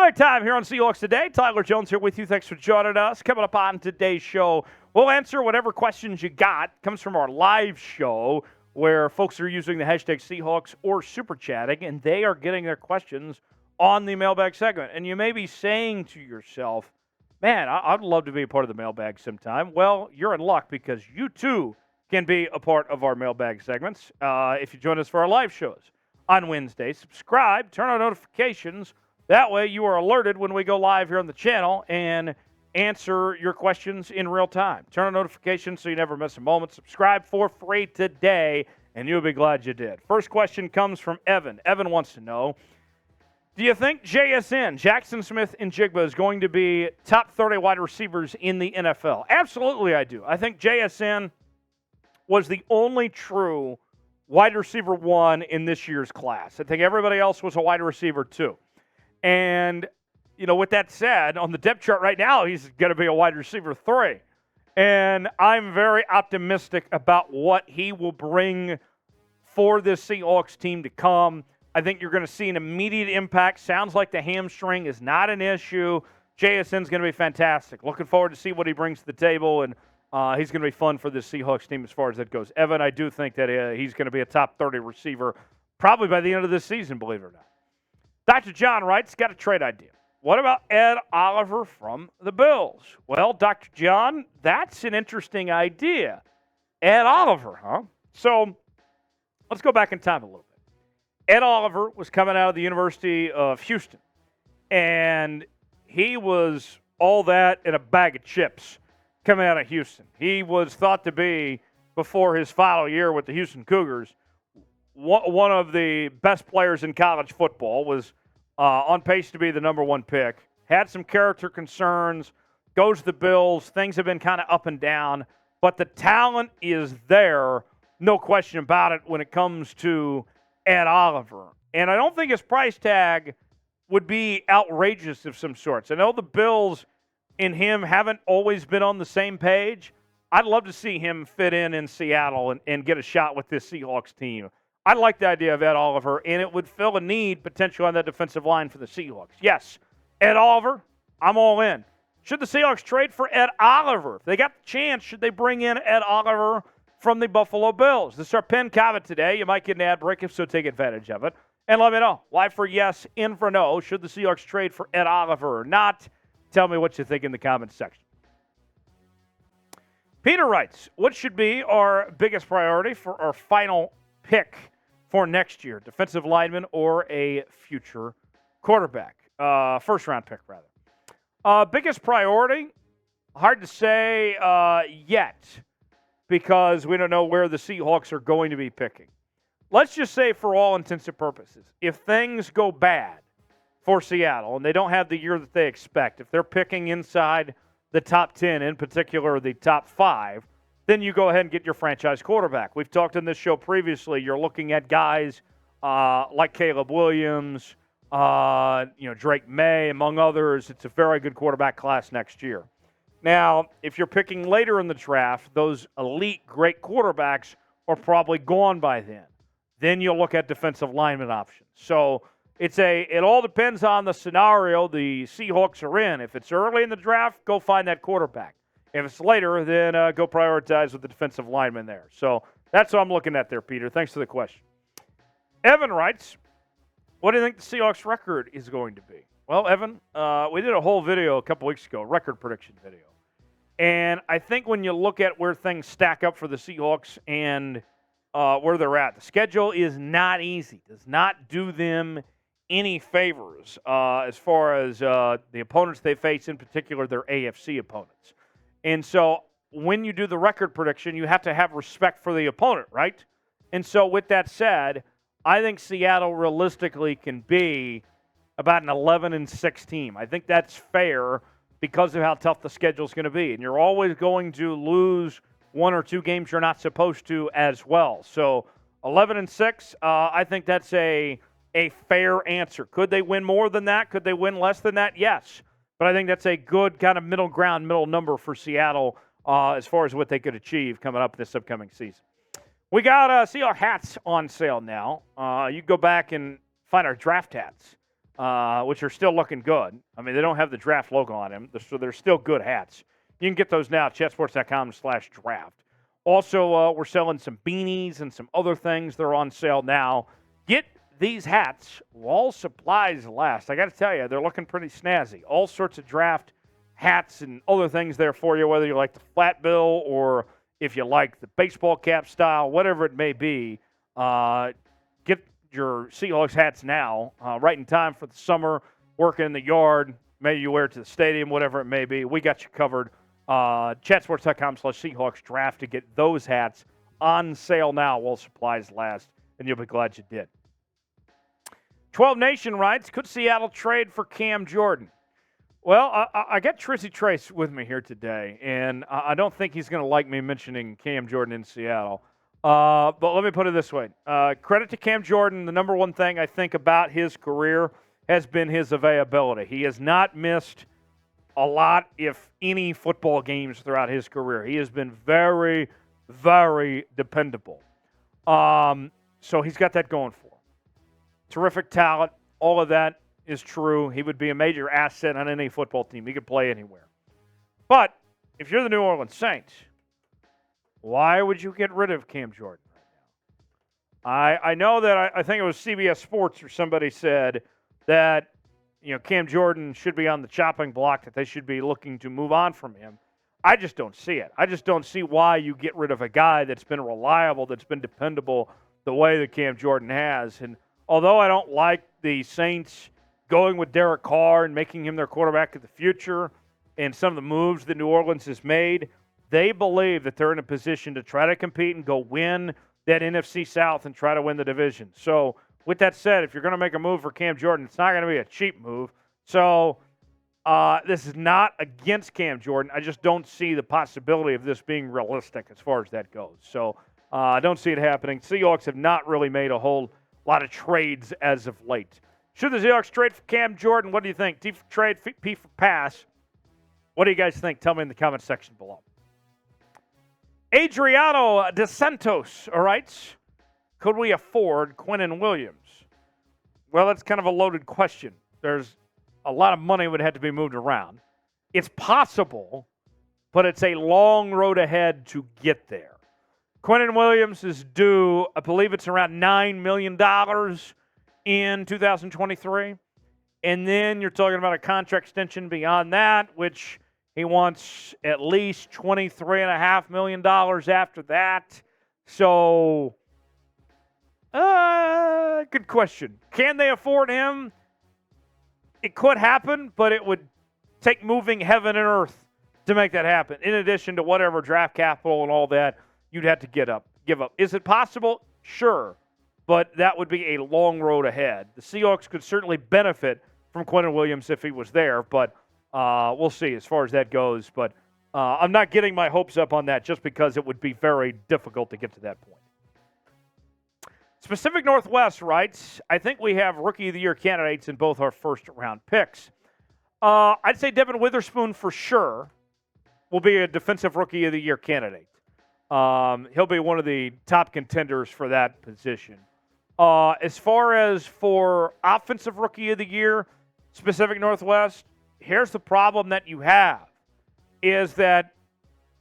Mailbag time here on Seahawks Today. Tyler Jones here with you. Thanks for joining us. Coming up on today's show, we'll answer whatever questions you got. It comes from our live show where folks are using the hashtag Seahawks or Super Chatting, and they are getting their questions on the Mailbag segment. And you may be saying to yourself, man, I'd love to be a part of the Mailbag sometime. Well, you're in luck because you too can be a part of our Mailbag segments if you join us for our live shows on Wednesday. Subscribe, turn on notifications. That way you are alerted when we go live here on the channel and answer your questions in real time. Turn on notifications so you never miss a moment. Subscribe for free today, and you'll be glad you did. First question comes from Evan. Evan wants to know, do you think JSN, Jaxon Smith-Njigba, is going to be top 30 wide receivers in the NFL? Absolutely, I do. I think JSN was the only true wide receiver one in this year's class. I think everybody else was a wide receiver two. And, you know, with that said, on the depth chart right now, he's going to be a wide receiver three. And I'm very optimistic about what he will bring for this Seahawks team to come. I think you're going to see an immediate impact. Sounds like the hamstring is not an issue. JSN's going to be fantastic. Looking forward to see what he brings to the table, and he's going to be fun for this Seahawks team as far as that goes. Evan, I do think that he's going to be a top 30 receiver probably by the end of this season, believe it or not. Dr. John writes, got a trade idea. What about Ed Oliver from the Bills? Well, Dr. John, that's an interesting idea. Ed Oliver, huh? So let's go back in time a little bit. Ed Oliver was coming out of the University of Houston, and he was all that in a bag of chips coming out of Houston. He was thought to be, before his final year with the Houston Cougars, one of the best players in college football, was on pace to be the number one pick. Had some character concerns, goes to the Bills. Things have been kind of up and down, but the talent is there, no question about it, when it comes to Ed Oliver. And I don't think his price tag would be outrageous of some sorts. I know the Bills and him haven't always been on the same page. I'd love to see him fit in Seattle and get a shot with this Seahawks team. I like the idea of Ed Oliver, and it would fill a need potentially on that defensive line for the Seahawks. Yes, Ed Oliver, I'm all in. Should the Seahawks trade for Ed Oliver? If they got the chance, should they bring in Ed Oliver from the Buffalo Bills? This is our pin comment today. You might get an ad break, if so, take advantage of it. And let me know. Y for yes, in for no. Should the Seahawks trade for Ed Oliver or not? Tell me what you think in the comments section. Peter writes, what should be our biggest priority for our final pick for next year, defensive lineman or a future quarterback? First-round pick, rather. Biggest priority, hard to say yet, because we don't know where the Seahawks are going to be picking. Let's just say, for all intents and purposes, if things go bad for Seattle and they don't have the year that they expect, if they're picking inside the top 10, in particular the top 5, then you go ahead and get your franchise quarterback. We've talked on this show previously. You're looking at guys like Caleb Wiliams, Drake May, among others. It's a very good quarterback class next year. Now, if you're picking later in the draft, those elite, great quarterbacks are probably gone by then. Then you'll look at defensive lineman options. So it all depends on the scenario the Seahawks are in. If it's early in the draft, go find that quarterback. If it's later, then go prioritize with the defensive lineman there. So that's what I'm looking at there, Peter. Thanks for the question. Evan writes, what do you think the Seahawks record is going to be? Well, Evan, we did a whole video a couple weeks ago, record prediction video. And I think when you look at where things stack up for the Seahawks and where they're at, the schedule is not easy. Does not do them any favors as far as the opponents they face, in particular their AFC opponents. And so when you do the record prediction, you have to have respect for the opponent, right? And so with that said, I think Seattle realistically can be about an 11-6 team. I think that's fair because of how tough the schedule is going to be. And you're always going to lose one or two games you're not supposed to as well. So 11-6, I think that's a fair answer. Could they win more than that? Could they win less than that? Yes. But I think that's a good kind of middle ground, middle number for Seattle as far as what they could achieve coming up this upcoming season. We got Seahawks hats on sale now. You go back and find our draft hats which are still looking good. I mean, they don't have the draft logo on them, so they're still good hats. You can get those now at chatsports.com/draft. Also, we're selling some beanies and some other things. They're on sale now. Get these hats while supplies last. I got to tell you, they're looking pretty snazzy. All sorts of draft hats and other things there for you, whether you like the flat bill or if you like the baseball cap style, whatever it may be. Get your Seahawks hats now, right in time for the summer, working in the yard. Maybe you wear it to the stadium, whatever it may be. We got you covered. Chatsports.com/Seahawks draft to get those hats on sale now while supplies last, and you'll be glad you did. 12 Nation writes, could Seattle trade for Cam Jordan? Well, I got Trizzy Trace with me here today, and I don't think he's going to like me mentioning Cam Jordan in Seattle. But let me put it this way. Credit to Cam Jordan. The number one thing I think about his career has been his availability. He has not missed a lot, if any, football games throughout his career. He has been very, very dependable. So he's got that going for him. Terrific talent. All of that is true. He would be a major asset on any football team. He could play anywhere. But if you're the New Orleans Saints, why would you get rid of Cam Jordan right now? I know that I think it was CBS Sports or somebody said that Cam Jordan should be on the chopping block, that they should be looking to move on from him. I just don't see it. I just don't see why you get rid of a guy that's been reliable, that's been dependable the way that Cam Jordan has. And although I don't like the Saints going with Derek Carr and making him their quarterback of the future and some of the moves that New Orleans has made, they believe that they're in a position to try to compete and go win that NFC South and try to win the division. So with that said, if you're going to make a move for Cam Jordan, it's not going to be a cheap move. So this is not against Cam Jordan. I just don't see the possibility of this being realistic as far as that goes. So I don't see it happening. Seahawks have not really made a whole lot of trades as of late. Should the Seahawks trade for Cam Jordan? What do you think? T for trade, P for pass. What do you guys think? Tell me in the comment section below. Adriano De Santos, all right. Could we afford Quinnen Williams? Well, that's kind of a loaded question. There's a lot of money would have to be moved around. It's possible, but it's a long road ahead to get there. Quinnen Williams is due, I believe it's around $9 million in 2023. And then you're talking about a contract extension beyond that, which he wants at least $23.5 million after that. So, good question. Can they afford him? It could happen, but it would take moving heaven and earth to make that happen. In addition to whatever draft capital and all that you'd have to give up. Is it possible? Sure. But that would be a long road ahead. The Seahawks could certainly benefit from Quinnen Williams if he was there, but we'll see as far as that goes. But I'm not getting my hopes up on that just because it would be very difficult to get to that point. Pacific Northwest writes, I think we have Rookie of the Year candidates in both our first-round picks. I'd say Devin Witherspoon for sure will be a Defensive Rookie of the Year candidate. He'll be one of the top contenders for that position. As far as for Offensive Rookie of the Year, Pacific Northwest, here's the problem that you have, is that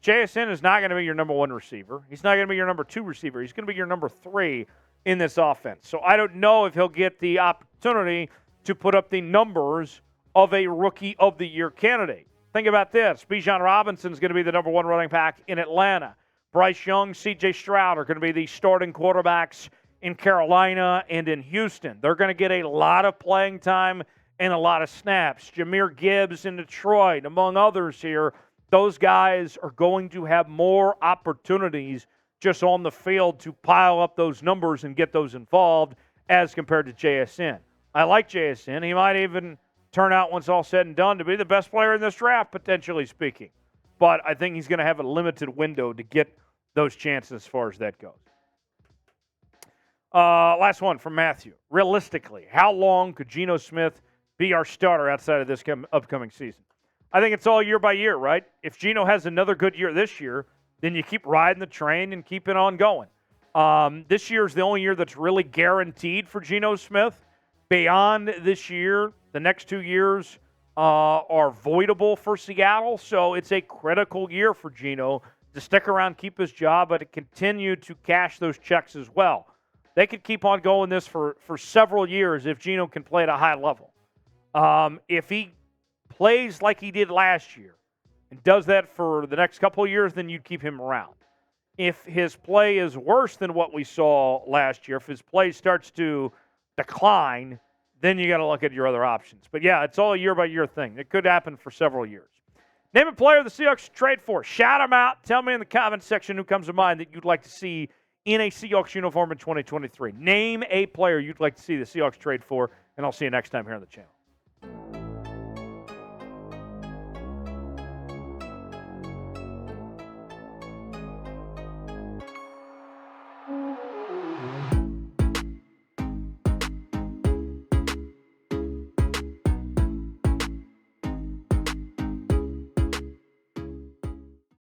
JSN is not going to be your number one receiver. He's not going to be your number two receiver. He's going to be your number three in this offense. So I don't know if he'll get the opportunity to put up the numbers of a Rookie of the Year candidate. Think about this. Bijan Robinson is going to be the number one running back in Atlanta. Bryce Young, C.J. Stroud are going to be the starting quarterbacks in Carolina and in Houston. They're going to get a lot of playing time and a lot of snaps. Jahmyr Gibbs in Detroit, among others here. Those guys are going to have more opportunities just on the field to pile up those numbers and get those involved as compared to JSN. I like JSN. He might even turn out, once all said and done, to be the best player in this draft, potentially speaking. But I think he's going to have a limited window to get those chances as far as that goes. Last one from Matthew. Realistically, how long could Geno Smith be our starter outside of this upcoming season? I think it's all year by year, right? If Geno has another good year this year, then you keep riding the train and keep it on going. This year is the only year that's really guaranteed for Geno Smith. beyond this year, the next 2 years are voidable for Seattle. So it's a critical year for Geno to stick around, keep his job, but to continue to cash those checks as well. They could keep on going this for several years if Geno can play at a high level. If he plays like he did last year and does that for the next couple of years, then you'd keep him around. If his play is worse than what we saw last year, if his play starts to decline, then you got to look at your other options. But, yeah, it's all a year-by-year thing. It could happen for several years. Name a player the Seahawks should trade for. Shout them out. Tell me in the comments section who comes to mind that you'd like to see in a Seahawks uniform in 2023. Name a player you'd like to see the Seahawks trade for, and I'll see you next time here on the channel.